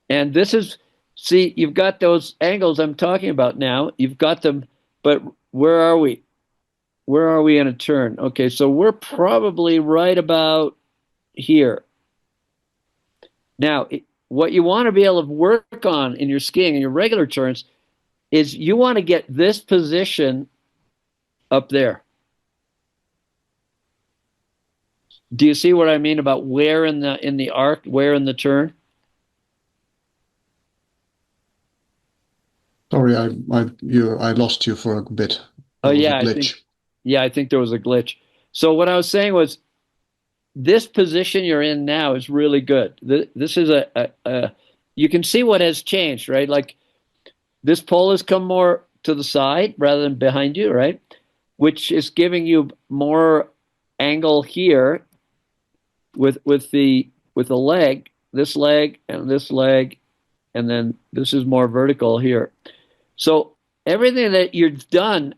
And this is, see, you've got those angles I'm talking about now. You've got them, but where are we? Where are we in a turn? Okay, so we're probably right about here. Now, what you want to be able to work on in your skiing and your regular turns is you want to get this position up there. Do you see what I mean about where in the arc, where in the turn? Sorry, I lost you for a bit. Oh There was yeah, a glitch. I think there was a glitch. So what I was saying was, this position you're in now is really good. This is you can see what has changed, right? Like this pole has come more to the side rather than behind you, right? Which is giving you more angle here with the leg, this leg and this leg, and then this is more vertical here. So everything that you've done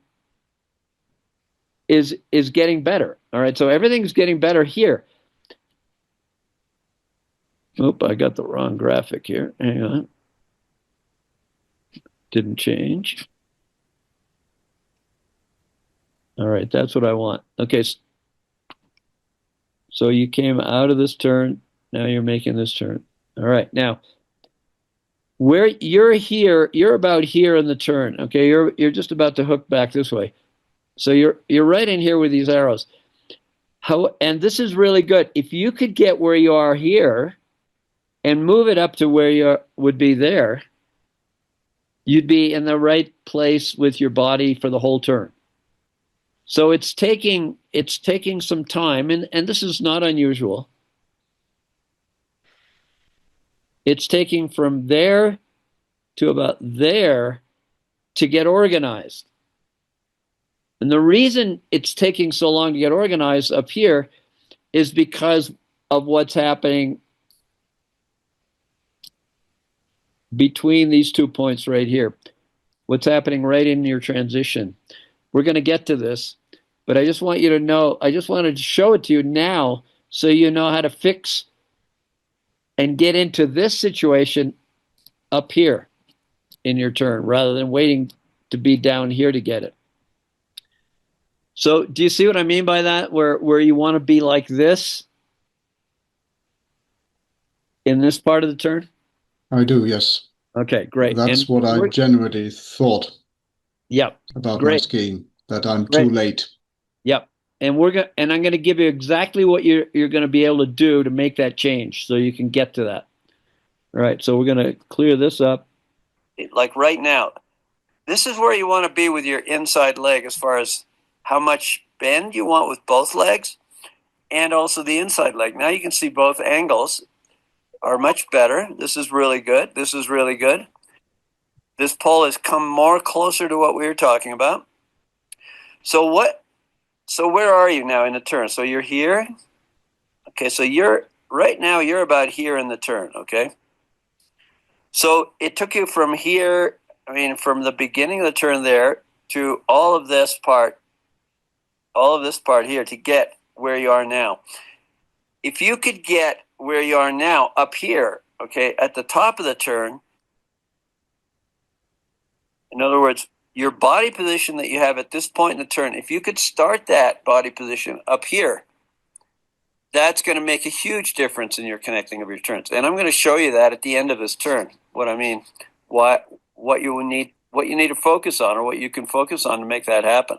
is getting better. All right, so everything's getting better here. Oop, I got the wrong graphic here. Hang on. Didn't change. All right, that's what I want. Okay, so you came out of this turn. Now you're making this turn. All right, now where you're here, you're about here in the turn. Okay, you're just about to hook back this way. So you're right in here with these arrows. And this is really good. If you could get where you are here and move it up to where you would be there, you'd be in the right place with your body for the whole turn. So it's taking some time, and this is not unusual. It's taking from there to about there to get organized. And the reason it's taking so long to get organized up here is because of what's happening between these 2 points right here. What's happening right in your transition. We're going to get to this, but I just want you to know, I just wanted to show it to you now so you know how to fix and get into this situation up here in your turn rather than waiting to be down here to get it. So do you see what I mean by that? Where you want to be like this in this part of the turn? I do, yes. Okay, great. That's what I generally thought Yep. about Great. my skiing, that I'm Great. too late. Yep. and I'm gonna give you exactly what you're gonna be able to do to make that change, so you can get to that. All right, so we're gonna clear this up. Like right now, this is where you want to be with your inside leg as far as how much bend you want with both legs and also the inside leg. Now you can see both angles are much better. This is really good. This is really good. This pull has come more closer to what we were talking about. So where are you now in the turn? So you're here. Okay, so right now you're about here in the turn, okay? So it took you from here, from the beginning of the turn there to all of this part here to get where you are now. If you could get where you are now up here, okay, at the top of the turn, in other words, your body position that you have at this point in the turn, if you could start that body position up here, that's going to make a huge difference in your connecting of your turns. And I'm going to show you that at the end of this turn. What I mean, what you need to focus on, or what you can focus on to make that happen.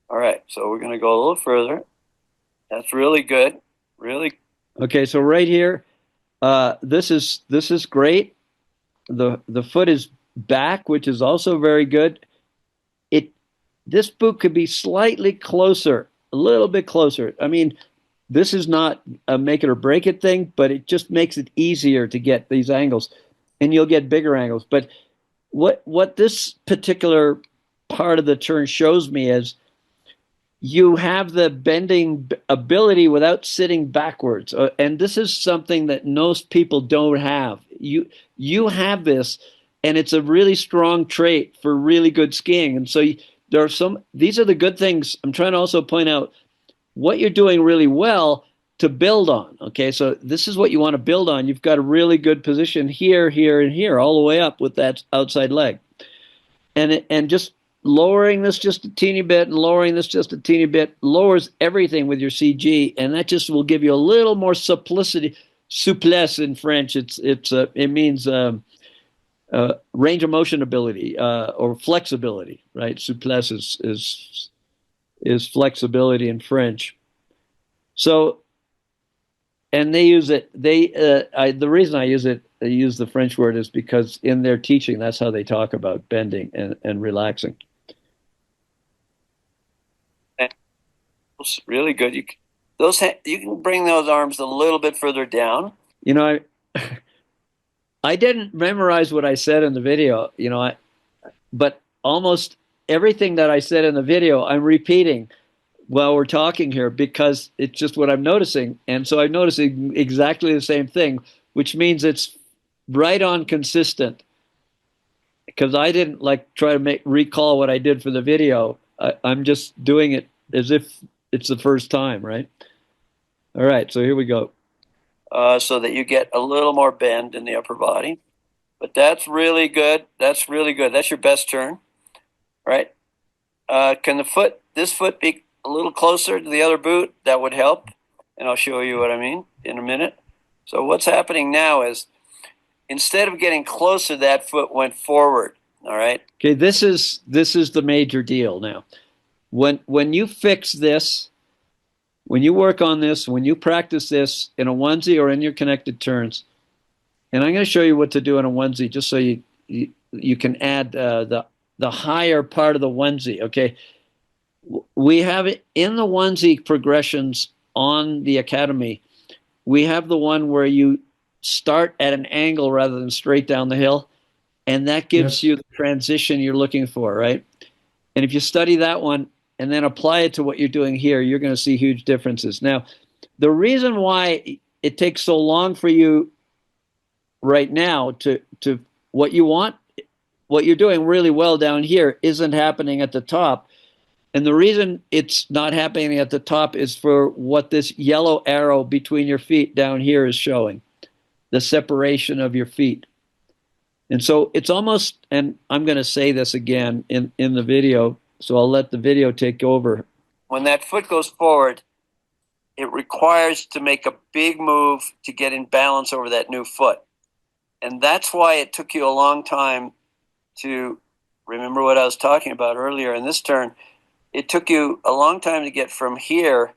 All right, so we're going to go a little further. That's really good. Really. Okay, so right here, this is great. The foot is back, which is also very good. This boot could be slightly closer, a little bit closer. I mean, this is not a make it or break it thing, but it just makes it easier to get these angles, and you'll get bigger angles. But what this particular part of the turn shows me is you have the bending ability without sitting backwards. And this is something that most people don't have. You have this, and it's a really strong trait for really good skiing. And so these are the good things. I'm trying to also point out what you're doing really well to build on. Okay, so this is what you want to build on. You've got a really good position here, here, and here, all the way up with that outside leg. And just lowering this just a teeny bit and lowering this just a teeny bit lowers everything with your CG, and that just will give you a little more simplicity. Souplesse in French, it means range of motion ability or flexibility, right? Souplesse is flexibility in French. So, and they use it. The reason I use the French word is because in their teaching, that's how they talk about bending and relaxing. Really good. You can bring those arms a little bit further down. You know, I didn't memorize what I said in the video. But almost everything that I said in the video, I'm repeating while we're talking here because it's just what I'm noticing. And so I'm noticing exactly the same thing, which means it's right on consistent. Because I didn't try to recall what I did for the video. I'm just doing it as if it's the first time, right? All right, so here we go. So that you get a little more bend in the upper body. But that's really good. That's really good. That's your best turn, right? Can this foot be a little closer to the other boot? That would help. And I'll show you what I mean in a minute. So what's happening now is instead of getting closer, that foot went forward, all right? Okay, this is the major deal now. When you fix this, when you work on this, when you practice this in a onesie or in your connected turns, and I'm going to show you what to do in a onesie just so you can add the higher part of the onesie, okay? We have it in the onesie progressions on the Academy. We have the one where you start at an angle rather than straight down the hill, and that gives you the transition you're looking for, right? And if you study that one and then apply it to what you're doing here, you're going to see huge differences. Now, the reason why it takes so long for you right now to what you want, what you're doing really well down here isn't happening at the top. And the reason it's not happening at the top is for what this yellow arrow between your feet down here is showing, the separation of your feet. And so it's almost, and I'm going to say this again in the video, so I'll let the video take over. When that foot goes forward, it requires to make a big move to get in balance over that new foot. And that's why it took you a long time to remember what I was talking about earlier in this turn. it took you a long time to get from here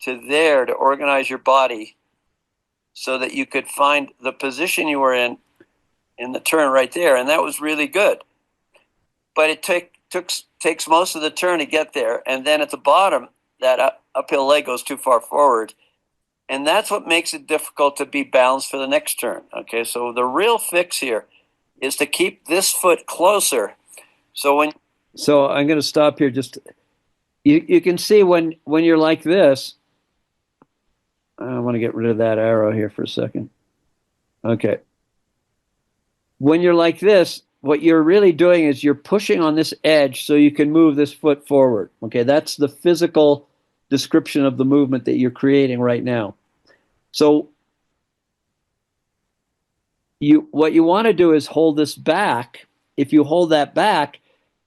to there to organize your body so that you could find the position you were in the turn right there. And that was really good. But it takes most of the turn to get there. And then at the bottom, that uphill leg goes too far forward. And that's what makes it difficult to be balanced for the next turn. Okay, so the real fix here is to keep this foot closer. So I'm going to stop here. Just you can see when you're like this. I want to get rid of that arrow here for a second. Okay. When you're like this, what you're really doing is you're pushing on this edge so you can move this foot forward. Okay, that's the physical description of the movement that you're creating right now. So what you want to do is hold this back. If you hold that back,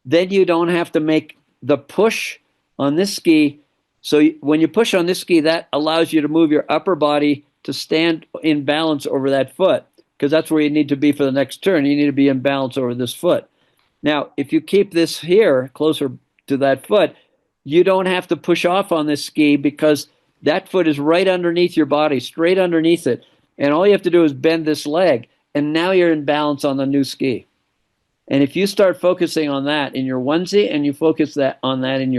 then you don't have to make the push on this ski. So when you push on this ski, that allows you to move your upper body to stand in balance over that foot, because that's where you need to be for the next turn. You need to be in balance over this foot. Now, if you keep this here closer to that foot, you don't have to push off on this ski because that foot is right underneath your body, straight underneath it. And all you have to do is bend this leg, and now you're in balance on the new ski. And if you start focusing on that in your onesie and you focus on that in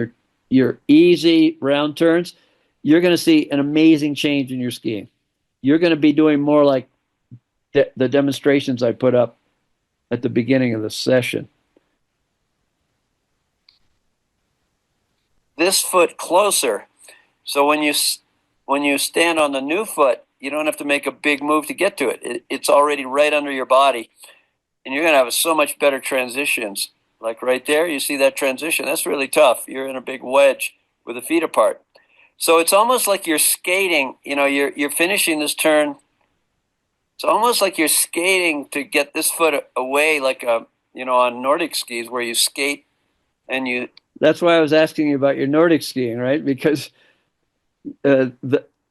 your easy round turns, you're going to see an amazing change in your skiing. You're going to be doing more like the demonstrations I put up at the beginning of the session. This foot closer. So when you stand on the new foot, you don't have to make a big move to get to it. It's already right under your body. And you're going to have so much better transitions. Like right there, you see that transition. That's really tough. You're in a big wedge with the feet apart. So it's almost like you're skating. You know, you're finishing this turn. It's almost like you're skating to get this foot away, like on Nordic skis where you skate and you. That's why I was asking you about your Nordic skiing, right? Because I'm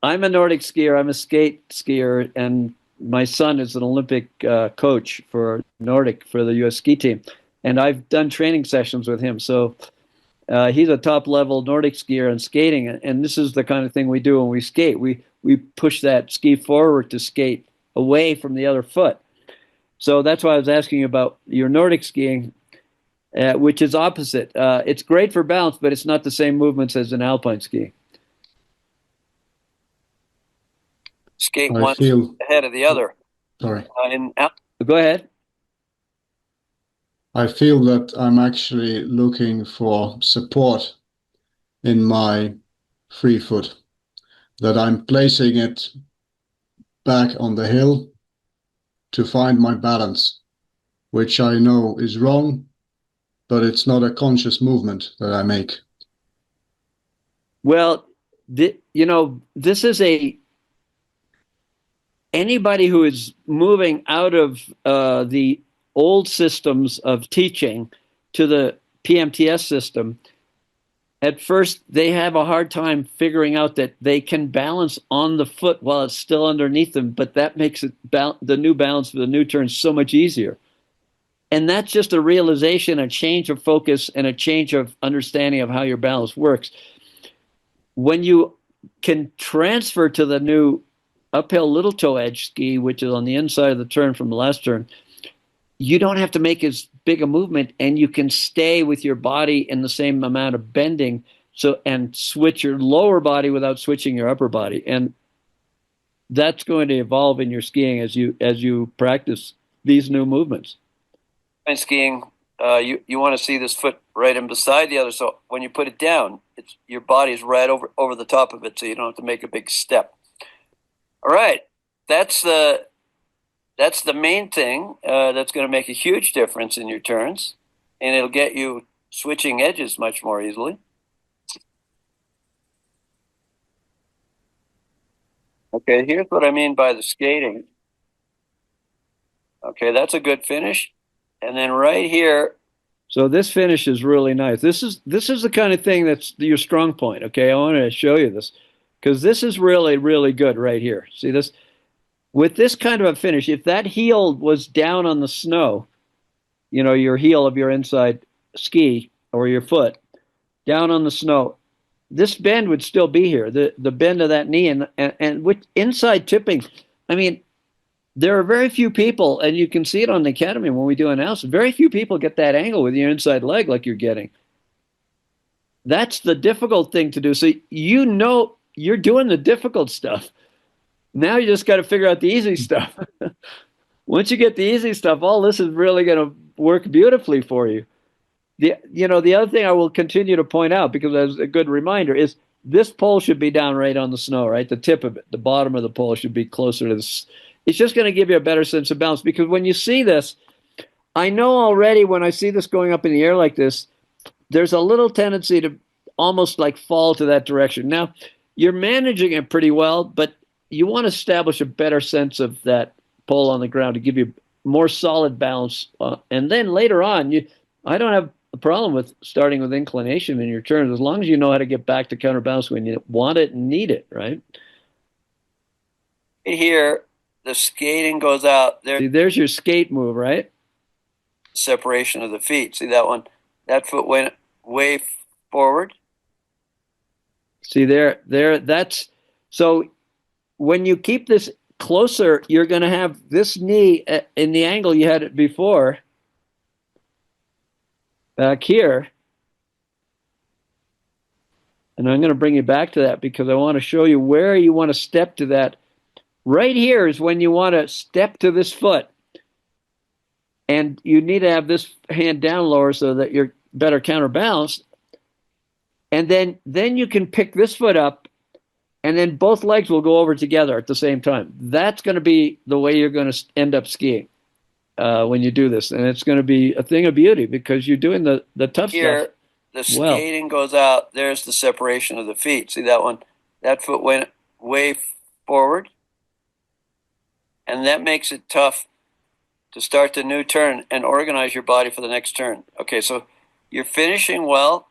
a Nordic skier. I'm a skate skier, and my son is an Olympic coach for Nordic for the U.S. ski team, and I've done training sessions with him. So he's a top-level Nordic skier and skating, and this is the kind of thing we do when we skate. We push that ski forward to skate away from the other foot. So that's why I was asking you about your Nordic skiing, which is opposite. It's great for balance, but it's not the same movements as an alpine ski. Skate one ahead of the other. Sorry. Go ahead. I feel that I'm actually looking for support in my free foot, that I'm placing it back on the hill to find my balance, which I know is wrong, but it's not a conscious movement that I make. Well, this is anybody who is moving out of the old systems of teaching to the PMTS system, at first they have a hard time figuring out that they can balance on the foot while it's still underneath them, but that makes it the new balance for the new turn so much easier. And that's just a realization, a change of focus, and a change of understanding of how your balance works. When you can transfer to the new uphill little toe edge ski, which is on the inside of the turn from the last turn, you don't have to make as big a movement, and you can stay with your body in the same amount of bending, and switch your lower body without switching your upper body. And that's going to evolve in your skiing as you practice these new movements. In skiing, you want to see this foot right in beside the other, so when you put it down, your body's right over the top of it, so you don't have to make a big step. All right, that's the main thing. That's going to make a huge difference in your turns, and it'll get you switching edges much more easily. Okay, here's what I mean by the skating. Okay, that's a good finish. And then right here. So this finish is really nice. This is the kind of thing that's your strong point. Okay, I want to show you this because this is really, really good right here. See this? With this kind of a finish, if that heel was down on the snow, your heel of your inside ski or your foot, down on the snow. This bend would still be here, the bend of that knee, and with inside tipping. I mean, there are very few people, and you can see it on the academy when we do analysis. Very few people get that angle with your inside leg like you're getting. That's the difficult thing to do. So you know you're doing the difficult stuff. Now you just got to figure out the easy stuff. Once you get the easy stuff, all this is really going to work beautifully for you. The other thing I will continue to point out, because that's a good reminder, is this pole should be down right on the snow, right? The tip of it, the bottom of the pole should be closer to this. It's just going to give you a better sense of balance, because when you see this, I know already when I see this going up in the air like this, there's a little tendency to almost like fall to that direction. Now, you're managing it pretty well, but you want to establish a better sense of that pole on the ground to give you more solid balance. And then later on, I don't have a problem with starting with inclination in your turns, as long as you know how to get back to counterbalance when you want it and need it, right? Here, the skating goes out. See, there's your skate move, right? Separation of the feet. See that one? That foot went way forward. See that's so when you keep this closer, you're going to have this knee in the angle you had it before, back here. And I'm going to bring you back to that because I want to show you where you want to step to that. Right here is when you want to step to this foot. And you need to have this hand down lower so that you're better counterbalanced. And then you can pick this foot up, and then both legs will go over together at the same time. That's going to be the way you're going to end up skiing when you do this. And it's going to be a thing of beauty because you're doing the tough here, stuff. The skating goes out. There's the separation of the feet. See that one? That foot went way forward. And that makes it tough to start the new turn and organize your body for the next turn. Okay, so you're finishing well.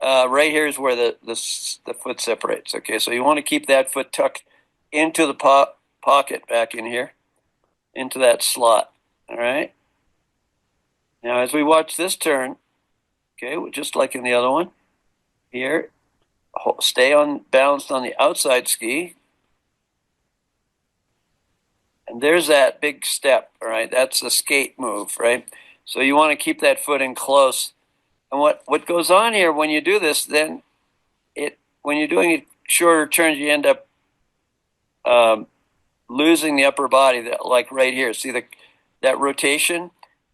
Right here is where the foot separates. Okay, so you want to keep that foot tucked into the pocket back in here, into that slot. All right. Now, as we watch this turn, okay, just like in the other one, here, stay balanced on the outside ski. And there's that big step, all right? That's the skate move, right? So you want to keep that foot in close. And what goes on here when you do this, then when you're doing shorter turns, you end up losing the upper body, like right here. See that rotation?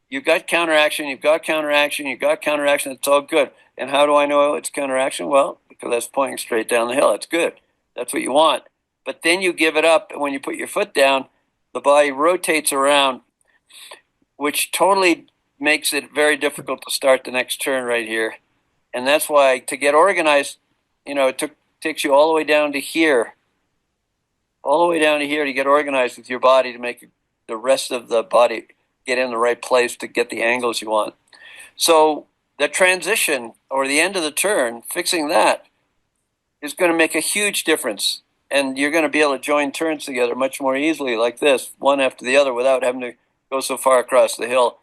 You've got counteraction, you've got counteraction, you've got counteraction. It's all good. And how do I know it's counteraction? Well, because that's pointing straight down the hill. That's good. That's what you want. But then you give it up, and when you put your foot down, the body rotates around, which totally makes it very difficult to start the next turn right here. And that's why to get organized, it takes you all the way down to here. All the way down to here to get organized with your body to make the rest of the body get in the right place to get the angles you want. So the transition or the end of the turn, fixing that is going to make a huge difference. And you're going to be able to join turns together much more easily like this, one after the other, without having to go so far across the hill.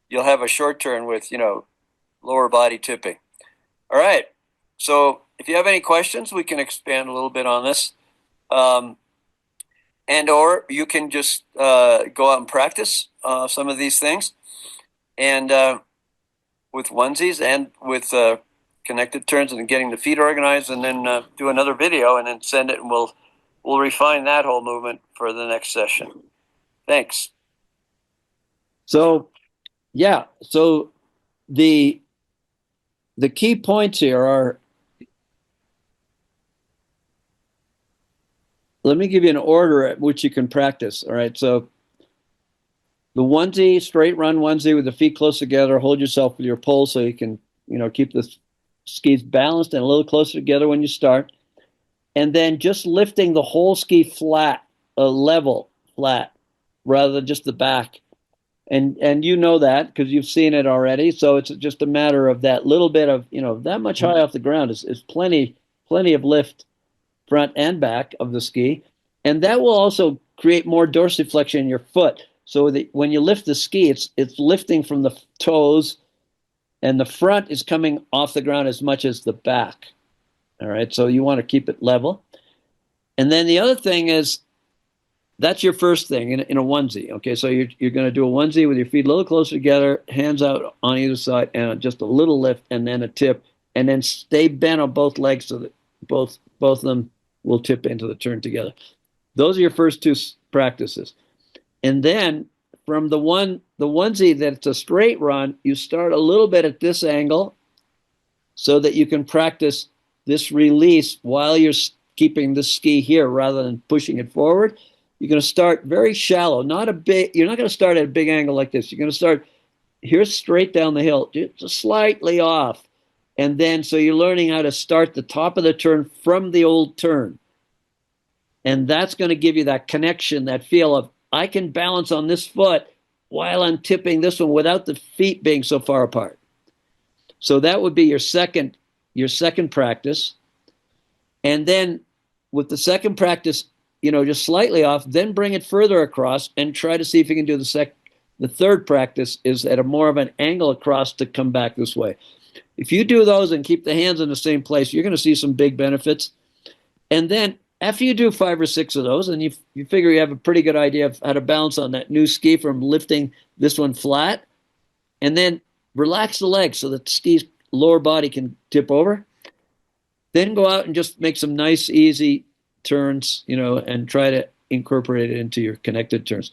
You'll have a short turn with, lower body tipping. All right. So if you have any questions, we can expand a little bit on this. Or you can just go out and practice some of these things. And with onesies and with connected turns and getting the feet organized, and then do another video and then send it, and we'll refine that whole movement for the next session. Thanks. So, yeah. So the key points here are, let me give you an order at which you can practice. All right. So the onesie, straight run onesie with the feet close together, hold yourself with your pole so you can, keep the skis balanced and a little closer together when you start. And then just lifting the whole ski flat, level, flat, rather than just the back. And you know that because you've seen it already. So it's just a matter of that little bit of, that much high off the ground is plenty of lift front and back of the ski. And that will also create more dorsiflexion in your foot. So that when you lift the ski, it's lifting from the toes and the front is coming off the ground as much as the back. All right, so you want to keep it level. And then the other thing is, that's your first thing in a onesie. Okay, so you're going to do a onesie with your feet a little closer together, hands out on either side, and just a little lift, and then a tip, and then stay bent on both legs so that both of them will tip into the turn together. Those are your first two practices. And then from the onesie that's a straight run, you start a little bit at this angle so that you can practice this release while you're keeping the ski here rather than pushing it forward. You're going to start very shallow, not a big, you're not going to start at a big angle like this. You're going to start here straight down the hill, just slightly off. And then, so you're learning how to start the top of the turn from the old turn. And that's going to give you that connection, that feel of, I can balance on this foot while I'm tipping this one without the feet being so far apart. So that would be your second practice. And then with the second practice, just slightly off, then bring it further across and try to see if you can do the third practice is at a more of an angle across to come back this way. If you do those and keep the hands in the same place, you're going to see some big benefits. And then after you do 5 or 6 of those, and you figure you have a pretty good idea of how to balance on that new ski from lifting this one flat, and then relax the legs so that the ski's lower body can tip over. Then go out and just make some nice, easy turns, and try to incorporate it into your connected turns.